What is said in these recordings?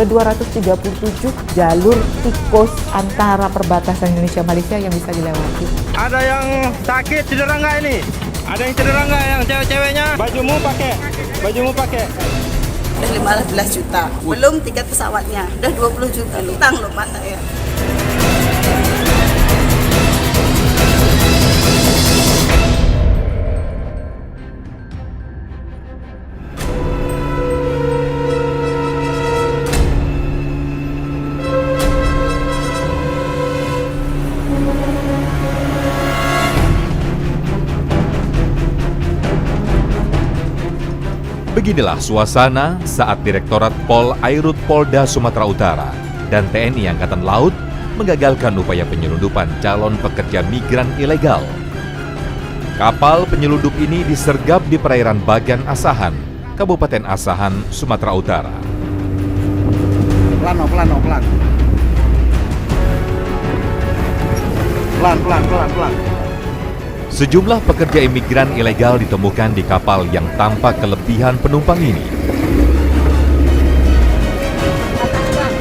ada 237 jalur tikus antara perbatasan Indonesia Malaysia yang bisa dilewati. Ada yang sakit cedera nggak ini? Ada yang cedera nggak yang cewek-ceweknya? Bajumu pakai. Udah 15 juta, belum tiket pesawatnya, udah 20 juta, utang loh Pak saya. Beginilah suasana saat Direktorat Pol Airut Polda Sumatera Utara dan TNI Angkatan Laut menggagalkan upaya penyelundupan calon pekerja migran ilegal. Kapal penyelundup ini disergap di perairan Bagan Asahan, Kabupaten Asahan, Sumatera Utara. Pelan. Sejumlah pekerja imigran ilegal ditemukan di kapal yang tanpa kelebihan penumpang ini.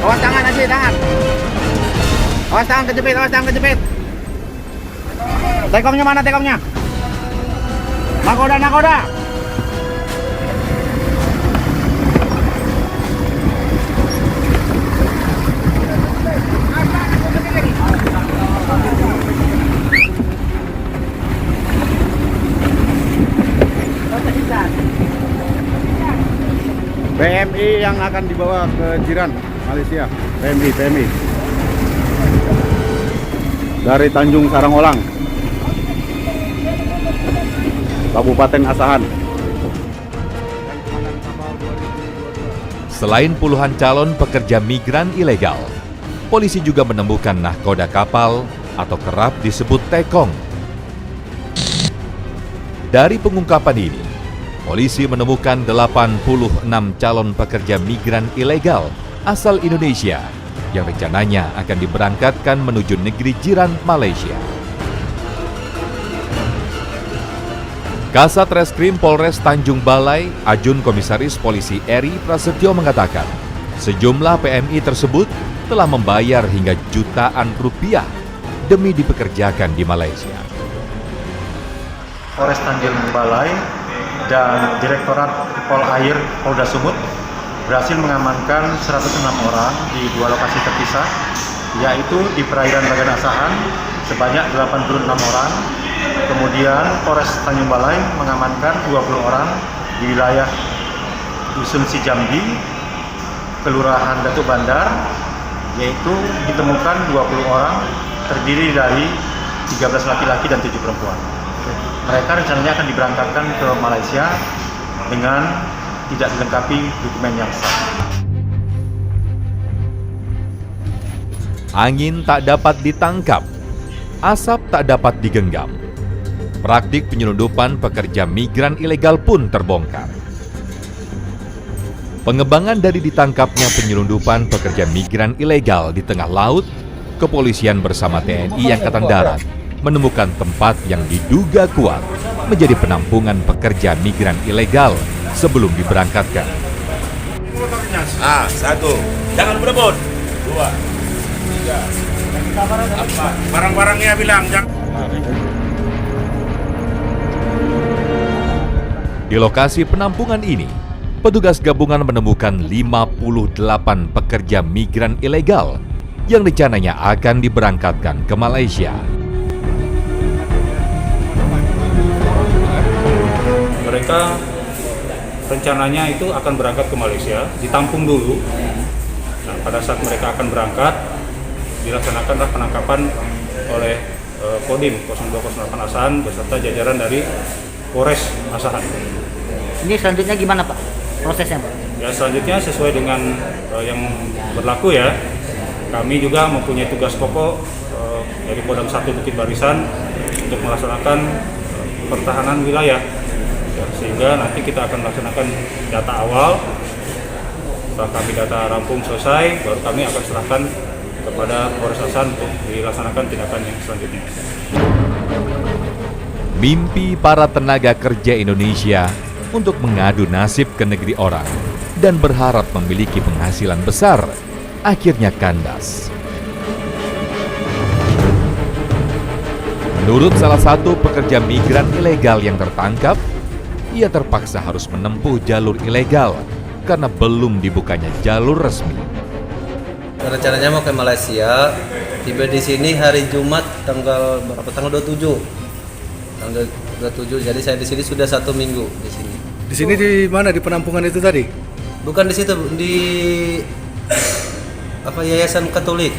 Awas tangan aja, tangan. Awas tangan kejepit. Tekongnya mana tekongnya? Nakoda. PMI yang akan dibawa ke Jiran, Malaysia. PMI. Dari Tanjung Sarang-Olang, Kabupaten Asahan. Selain puluhan calon pekerja migran ilegal, polisi juga menemukan nahkoda kapal atau kerap disebut tekong. Dari pengungkapan ini, polisi menemukan 86 calon pekerja migran ilegal asal Indonesia yang rencananya akan diberangkatkan menuju negeri jiran Malaysia. Kasat Reskrim Polres Tanjung Balai, Ajun Komisaris Polisi Eri Prasetyo mengatakan, sejumlah PMI tersebut telah membayar hingga jutaan rupiah demi dipekerjakan di Malaysia. Polres Tanjung Balai dan Direktorat Pol Air Polda Sumut berhasil mengamankan 106 orang di dua lokasi terpisah, yaitu di perairan Bagan Asahan sebanyak 86 orang, kemudian Polres Tanjung Balai mengamankan 20 orang di wilayah Dusun Sijambi, Kelurahan Datuk Bandar, yaitu ditemukan 20 orang terdiri dari 13 laki-laki dan 7 perempuan. Mereka rencananya akan diberangkatkan ke Malaysia dengan tidak dilengkapi dokumen yang sah. Angin tak dapat ditangkap, asap tak dapat digenggam. Praktik penyelundupan pekerja migran ilegal pun terbongkar. Pengembangan dari ditangkapnya penyelundupan pekerja migran ilegal di tengah laut, kepolisian bersama TNI Angkatan Darat menemukan tempat yang diduga kuat menjadi penampungan pekerja migran ilegal sebelum diberangkatkan. Satu, jangan berebut. 2, 3, 4. Barang-barangnya bilang jangan. Di lokasi penampungan ini, petugas gabungan menemukan 58 pekerja migran ilegal yang rencananya akan diberangkatkan ke Malaysia. Mereka rencananya itu akan berangkat ke Malaysia, ditampung dulu. Nah, pada saat mereka akan berangkat, dilaksanakanlah penangkapan oleh Kodim 0208 Asahan beserta jajaran dari Polres Asahan. Ini selanjutnya gimana Pak prosesnya Pak? Ya selanjutnya sesuai dengan yang berlaku ya. Kami juga mempunyai tugas pokok dari Kodam 1 Bukit Barisan untuk melaksanakan pertahanan wilayah. Ya, sehingga nanti kita akan melaksanakan data awal. Setelah kami data rampung selesai, baru kami akan serahkan kepada Polres Asahan untuk dilaksanakan tindakan yang selanjutnya. Mimpi para tenaga kerja Indonesia untuk mengadu nasib ke negeri orang dan berharap memiliki penghasilan besar, akhirnya kandas. Menurut salah satu pekerja migran ilegal yang tertangkap, ia terpaksa harus menempuh jalur ilegal karena belum dibukanya jalur resmi. Rencananya mau ke Malaysia, tiba di sini hari Jumat tanggal berapa? Tanggal 27. Tanggal 27. Jadi saya di sini sudah 1 minggu di sini. Di sini di mana, di penampungan itu tadi? Bukan di situ, di Yayasan Katolik.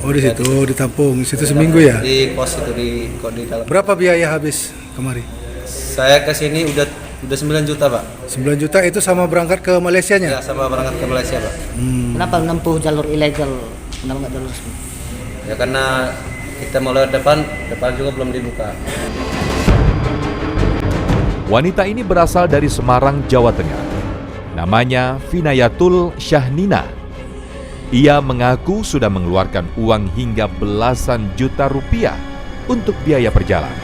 Oh di situ, ditampung, di situ seminggu ya? Di pos itu di dalam. Berapa biaya habis kemari? Saya ke sini udah 9 juta, Pak. 9 juta itu sama berangkat ke Malaysianya? Ya, sama berangkat ke Malaysia, Pak. Kenapa menempuh jalur ilegal? Kenapa nggak jalur resmi? Ya karena kita mau lewat depan juga belum dibuka. Wanita ini berasal dari Semarang, Jawa Tengah. Namanya Vinayatul Syahnina. Ia mengaku sudah mengeluarkan uang hingga belasan juta rupiah untuk biaya perjalanan.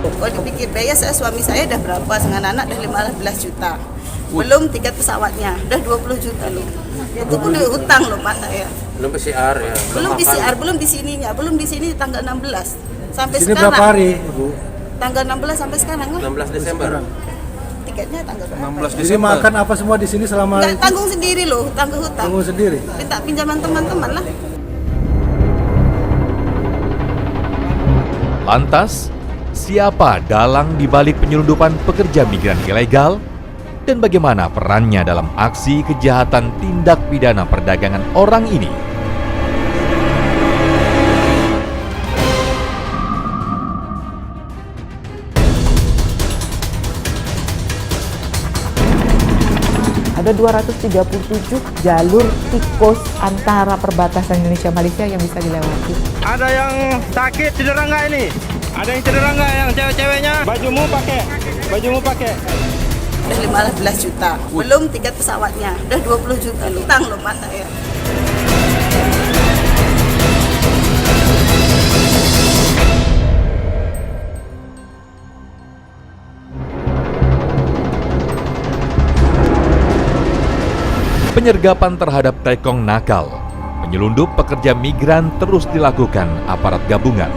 Kalau dipikir biaya suami saya dah berapa, dengan anak dah 15 juta. Belum tiket pesawatnya, dah 20 juta loh. Itu pun hutang loh Pak saya. Belum PCR ya. Belum PCR, belum di sininya, belum di sini tanggal 16. Sampai Sini sekarang. berapa hari, Bu? Tanggal 16 sampai sekarang lah. 16 Desember. Tiketnya tanggal berapa? 16 Jadi Desember. makan apa semua di sini selama Nggak, tanggung sendiri loh, tanggung hutang. tunggu sendiri? Minta pinjaman teman-teman lah. Lantas, siapa dalang di balik penyelundupan pekerja migran ilegal? Dan bagaimana perannya dalam aksi kejahatan tindak pidana perdagangan orang ini? Ada 237 jalur tikus antara perbatasan Indonesia Malaysia yang bisa dilewati. Ada yang sakit cedera nggak ini? Ada yang cedera nggak yang cewek-ceweknya? Bajumu pakai. Dah 15 juta. Belum tiket pesawatnya, dah 20 juta loh. Hutang loh Pak saya. Penyergapan terhadap tekong nakal, penyelundup pekerja migran terus dilakukan aparat gabungan.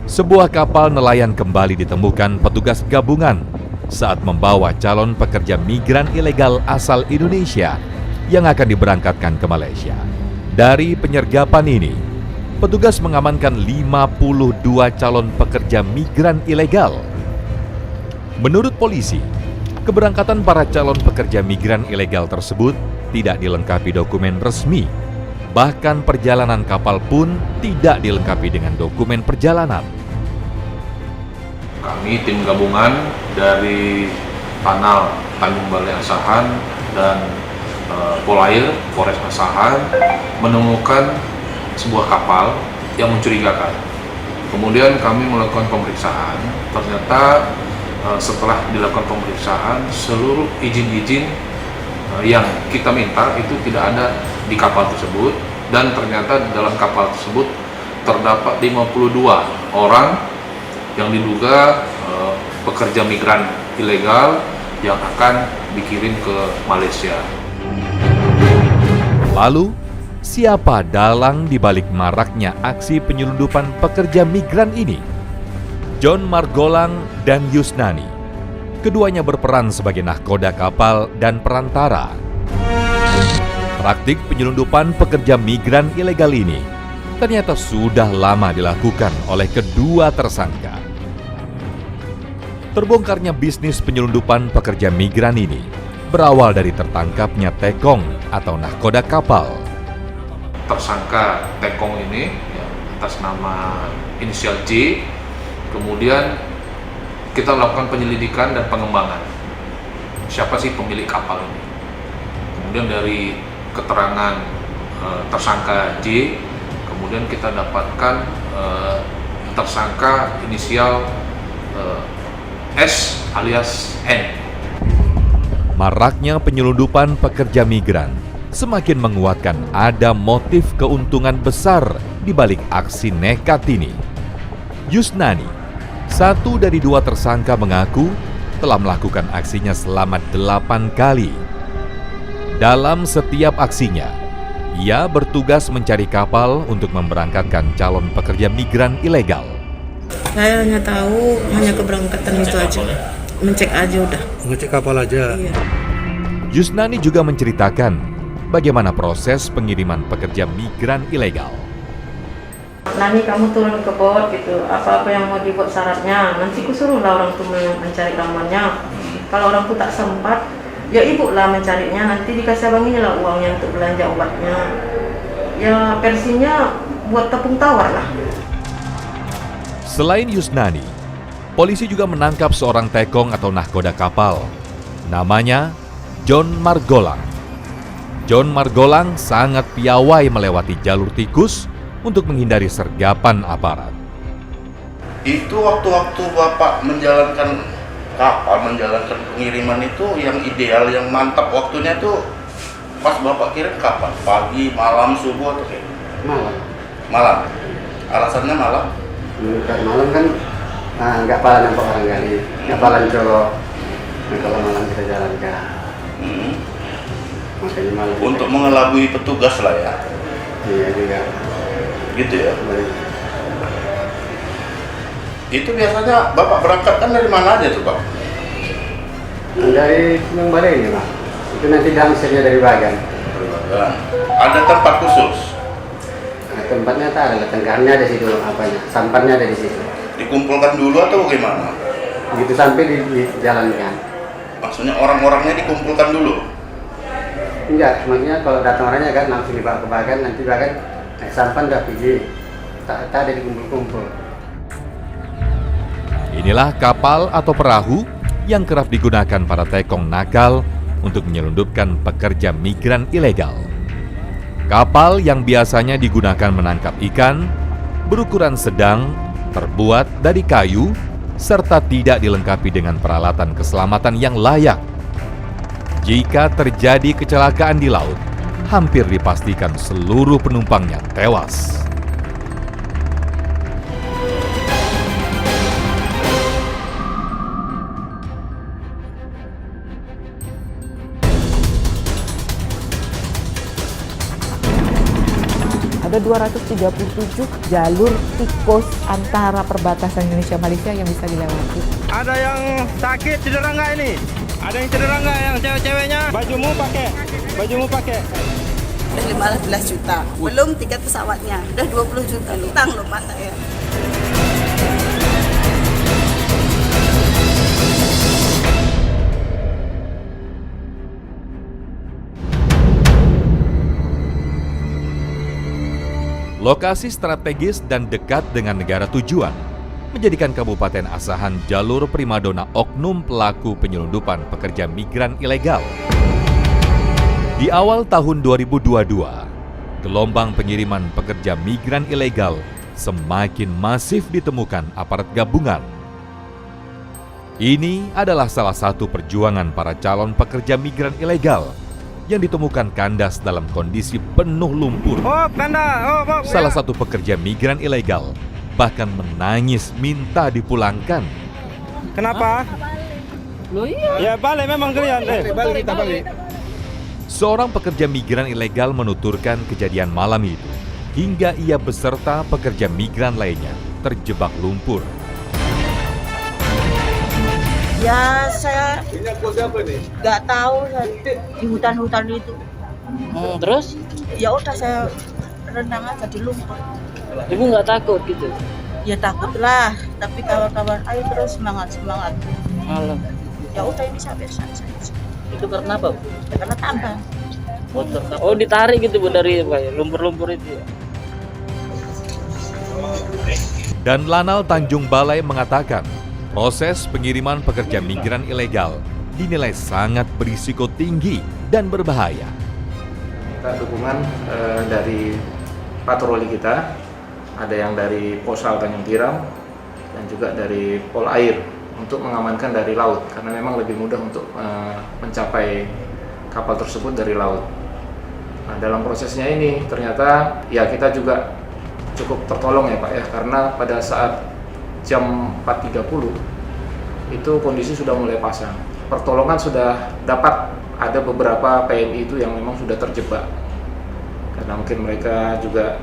Sebuah kapal nelayan kembali ditemukan petugas gabungan saat membawa calon pekerja migran ilegal asal Indonesia yang akan diberangkatkan ke Malaysia. Dari penyergapan ini, petugas mengamankan 52 calon pekerja migran ilegal. Menurut polisi, keberangkatan para calon pekerja migran ilegal tersebut tidak dilengkapi dokumen resmi. Bahkan perjalanan kapal pun tidak dilengkapi dengan dokumen perjalanan. Kami tim gabungan dari Panal Tanjung Balai Asahan dan Polair Polres Asahan menemukan sebuah kapal yang mencurigakan. Kemudian kami melakukan pemeriksaan. Ternyata setelah dilakukan pemeriksaan, seluruh izin-izin yang kita minta itu tidak ada di kapal tersebut, dan ternyata di dalam kapal tersebut terdapat 52 orang yang diduga pekerja migran ilegal yang akan dikirim ke Malaysia. Lalu, siapa dalang di balik maraknya aksi penyelundupan pekerja migran ini? John Margolang dan Yusnani. Keduanya berperan sebagai nahkoda kapal dan perantara. Praktik penyelundupan pekerja migran ilegal ini ternyata sudah lama dilakukan oleh kedua tersangka. Terbongkarnya bisnis penyelundupan pekerja migran ini berawal dari tertangkapnya tekong atau nahkoda kapal. Tersangka tekong ini atas nama inisial J. Kemudian kita lakukan penyelidikan dan pengembangan. Siapa sih pemilik kapal ini? Kemudian dari keterangan tersangka J, kemudian kita dapatkan tersangka inisial S alias N. Maraknya penyelundupan pekerja migran semakin menguatkan ada motif keuntungan besar di balik aksi nekat ini. Yusnani, Satu dari dua tersangka mengaku telah melakukan aksinya selama 8 kali. Dalam setiap aksinya, ia bertugas mencari kapal untuk memberangkatkan calon pekerja migran ilegal. Saya hanya tahu hanya keberangkatan itu aja, mencek aja udah. Ngecek kapal aja. Iya. Yusnani juga menceritakan bagaimana proses pengiriman pekerja migran ilegal. Nani kamu turun ke bot gitu, apa-apa yang mau dibuat syaratnya, nanti kusuruhlah orang tuh mencari kamarnya. Kalau orang tuh tak sempat, ya ibu lah mencarinya, nanti dikasih abanginya lah uangnya untuk belanja obatnya. Ya versinya buat tepung tawar lah. Selain Yusnani, polisi juga menangkap seorang tekong atau nahkoda kapal. Namanya John Margolang. John Margolang sangat piawai melewati jalur tikus untuk menghindari sergapan aparat. Itu waktu-waktu Bapak menjalankan kapal, menjalankan pengiriman itu yang ideal, yang mantap waktunya itu pas Bapak kirim kapan? Pagi, malam, subuh atau kayak? Malam. Malam. Alasannya malam? Malam kan nggak palan nampak orang kali, nggak palan cowok. Nah, kalau malam kita jalankan. Makanya malam. Untuk mengelabui petugas lah ya? Iya juga. Gitu ya? Baik. Itu biasanya Bapak berangkat kan dari mana aja tuh Pak? Dari Gunung Balai ini Pak. Itu nanti dangsirnya dari Bagan. Ada tempat khusus? Nah, tempatnya tak ada, tengkarnya ada situ, apanya, sampannya ada di situ. Dikumpulkan dulu atau bagaimana? Begitu sampai dijalankan. Maksudnya orang-orangnya dikumpulkan dulu? Enggak, maksudnya kalau datang orangnya kan langsung dibawa ke Bagan, nanti Bagan sampan udah pergi, tak ada dikumpul-kumpul. Inilah kapal atau perahu yang kerap digunakan para tekong nakal untuk menyelundupkan pekerja migran ilegal. Kapal yang biasanya digunakan menangkap ikan berukuran sedang, terbuat dari kayu, serta tidak dilengkapi dengan peralatan keselamatan yang layak. Jika terjadi kecelakaan di laut, hampir dipastikan seluruh penumpangnya tewas. Ada 237 jalur tikus antara perbatasan Indonesia-Malaysia yang bisa dilewati. Ada yang sakit cedera nggak ini? Ada yang cedera nggak yang cewek-ceweknya? Bajumu pakai. Udah 15 juta. Belum tiket pesawatnya, udah 20 juta. Utang loh Pak saya. Lokasi strategis dan dekat dengan negara tujuan menjadikan Kabupaten Asahan jalur primadona oknum pelaku penyelundupan pekerja migran ilegal. Di awal tahun 2022, gelombang pengiriman pekerja migran ilegal semakin masif ditemukan aparat gabungan. Ini adalah salah satu perjuangan para calon pekerja migran ilegal yang ditemukan kandas dalam kondisi penuh lumpur. Salah satu pekerja migran ilegal bahkan menangis minta dipulangkan. Kenapa? Ya balik memang kalian. Balik kita balik. Seorang pekerja migran ilegal menuturkan kejadian malam itu hingga ia beserta pekerja migran lainnya terjebak lumpur. Ya saya nggak tahu di hutan-hutan itu. Terus? Ya udah saya renang aja di lumpur. Ibu nggak takut gitu? Ya takut lah, tapi kawan-kawan ayo terus semangat. Malam. Ya udah ini sampai saja. Itu karena apa? Ya, karena tambang. Oh ditarik gitu Bu dari lumpur-lumpur itu ya? Dan Lanal Tanjung Balai mengatakan proses pengiriman pekerja migran ilegal dinilai sangat berisiko tinggi dan berbahaya. Kita dukungan dari patroli kita, ada yang dari Posal Tanjung Tiram dan juga dari Pol Air untuk mengamankan dari laut karena memang lebih mudah untuk mencapai kapal tersebut dari laut. Nah, dalam prosesnya ini ternyata ya kita juga cukup tertolong ya Pak ya, karena pada saat jam 4.30 itu kondisi sudah mulai pasang. Pertolongan sudah dapat, ada beberapa PMI itu yang memang sudah terjebak. Karena mungkin mereka juga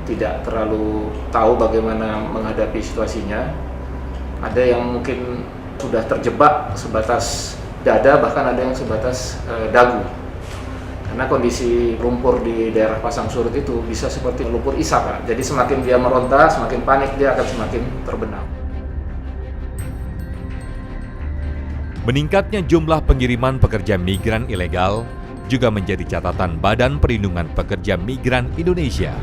tidak terlalu tahu bagaimana menghadapi situasinya. Ada yang mungkin sudah terjebak sebatas dada, bahkan ada yang sebatas dagu. Karena kondisi lumpur di daerah pasang surut itu bisa seperti lumpur isap, Pak. Jadi semakin dia meronta, semakin panik, dia akan semakin terbenam. Meningkatnya jumlah pengiriman pekerja migran ilegal juga menjadi catatan Badan Perlindungan Pekerja Migran Indonesia.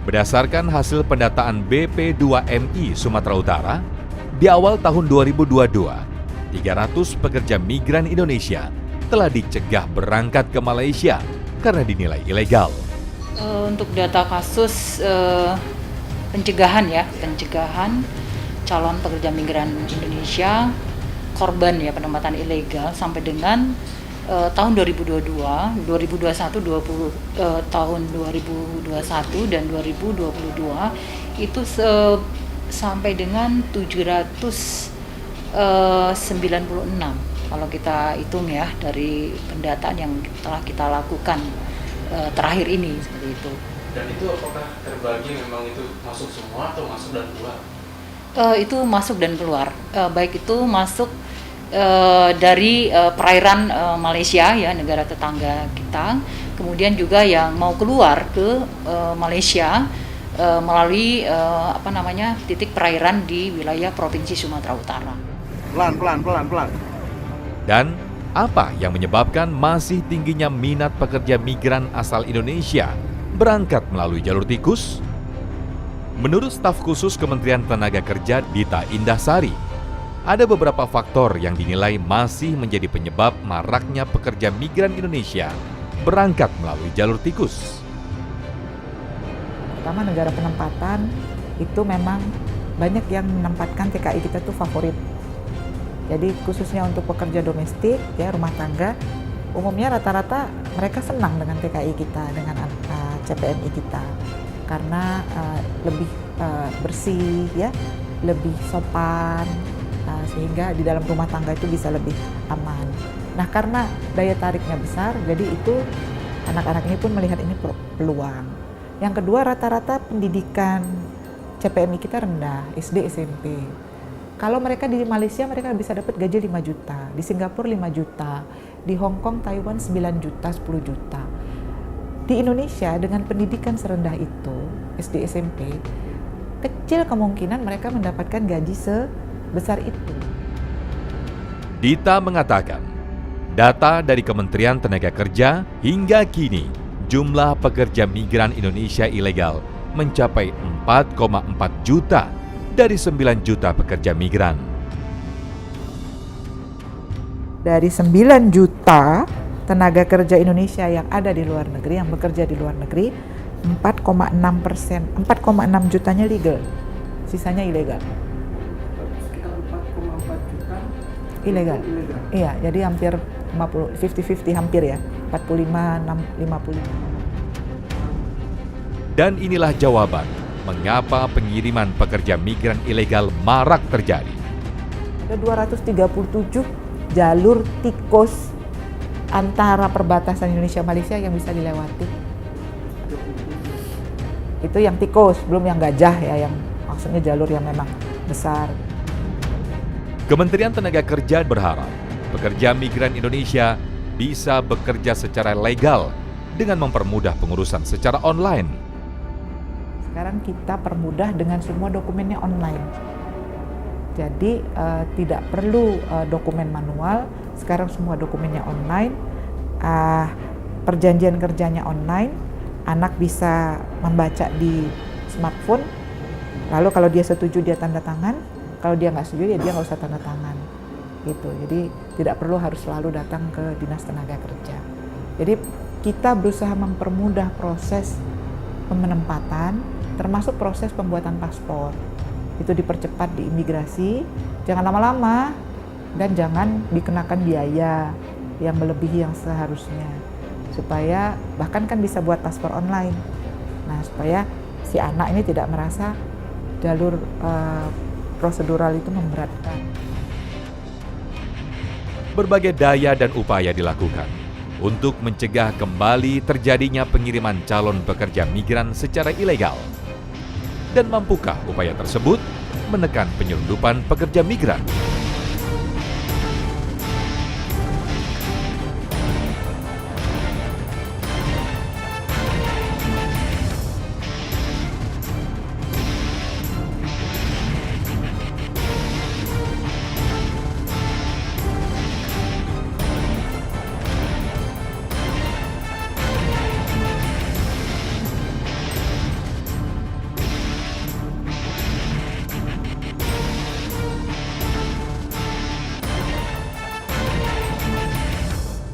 Berdasarkan hasil pendataan BP2MI Sumatera Utara, di awal tahun 2022, 300 pekerja migran Indonesia telah dicegah berangkat ke Malaysia karena dinilai ilegal. Untuk data kasus pencegahan calon pekerja migran Indonesia korban ya penempatan ilegal sampai dengan tahun 2022, 2021, tahun 2021 dan 2022 itu sampai dengan 796 kalau kita hitung ya dari pendataan yang telah kita lakukan terakhir ini seperti itu. Dan itu apakah terbagi memang itu masuk semua atau masuk dan keluar? Itu masuk dan keluar, baik itu masuk dari perairan Malaysia ya, negara tetangga kita, kemudian juga yang mau keluar ke Malaysia melalui titik perairan di wilayah Provinsi Sumatera Utara. Pelan. Dan apa yang menyebabkan masih tingginya minat pekerja migran asal Indonesia berangkat melalui jalur tikus? Menurut staf khusus Kementerian Tenaga Kerja Dita Indahsari, ada beberapa faktor yang dinilai masih menjadi penyebab maraknya pekerja migran Indonesia berangkat melalui jalur tikus. Pertama, negara penempatan itu memang banyak yang menempatkan TKI kita tuh favorit. Jadi khususnya untuk pekerja domestik, ya rumah tangga, umumnya rata-rata mereka senang dengan TKI kita, dengan CPNI kita. Karena lebih bersih, ya, lebih sopan, sehingga di dalam rumah tangga itu bisa lebih aman. Nah, karena daya tariknya besar, jadi itu anak-anak ini pun melihat ini peluang. Yang kedua, rata-rata pendidikan CPNI kita rendah, SD, SMP. Kalau mereka di Malaysia, mereka bisa dapat gaji 5 juta, di Singapura 5 juta, di Hong Kong, Taiwan 9 juta, 10 juta. Di Indonesia dengan pendidikan serendah itu, SD, SMP, kecil kemungkinan mereka mendapatkan gaji sebesar itu. Dita mengatakan, data dari Kementerian Tenaga Kerja hingga kini jumlah pekerja migran Indonesia ilegal mencapai 4,4 juta dari 9 juta pekerja migran. Dari 9 juta tenaga kerja Indonesia yang ada di luar negeri, yang bekerja di luar negeri, 4,6 jutanya legal, sisanya ilegal. Sekitar 4,4 juta Ilegal. Iya, jadi hampir 50 hampir ya, 45-55. Dan inilah jawaban mengapa pengiriman pekerja migran ilegal marak terjadi. Ada 237 jalur tikus antara perbatasan Indonesia-Malaysia yang bisa dilewati. Itu yang tikus, belum yang gajah ya, yang maksudnya jalur yang memang besar. Kementerian Tenaga Kerja berharap pekerja migran Indonesia bisa bekerja secara legal dengan mempermudah pengurusan secara online. Sekarang kita permudah dengan semua dokumennya online. Jadi tidak perlu dokumen manual, sekarang semua dokumennya online, perjanjian kerjanya online, anak bisa membaca di smartphone, lalu kalau dia setuju dia tanda tangan, kalau dia nggak setuju ya dia nggak usah tanda tangan, gitu. Jadi tidak perlu harus selalu datang ke Dinas Tenaga Kerja. Jadi kita berusaha mempermudah proses penempatan, termasuk proses pembuatan paspor. Itu dipercepat di imigrasi, jangan lama-lama dan jangan dikenakan biaya yang melebihi yang seharusnya, supaya bahkan kan bisa buat paspor online. Nah, supaya si anak ini tidak merasa jalur prosedural itu memberatkan. Berbagai daya dan upaya dilakukan untuk mencegah kembali terjadinya pengiriman calon pekerja migran secara ilegal. Dan mampukah upaya tersebut menekan penyelundupan pekerja migran?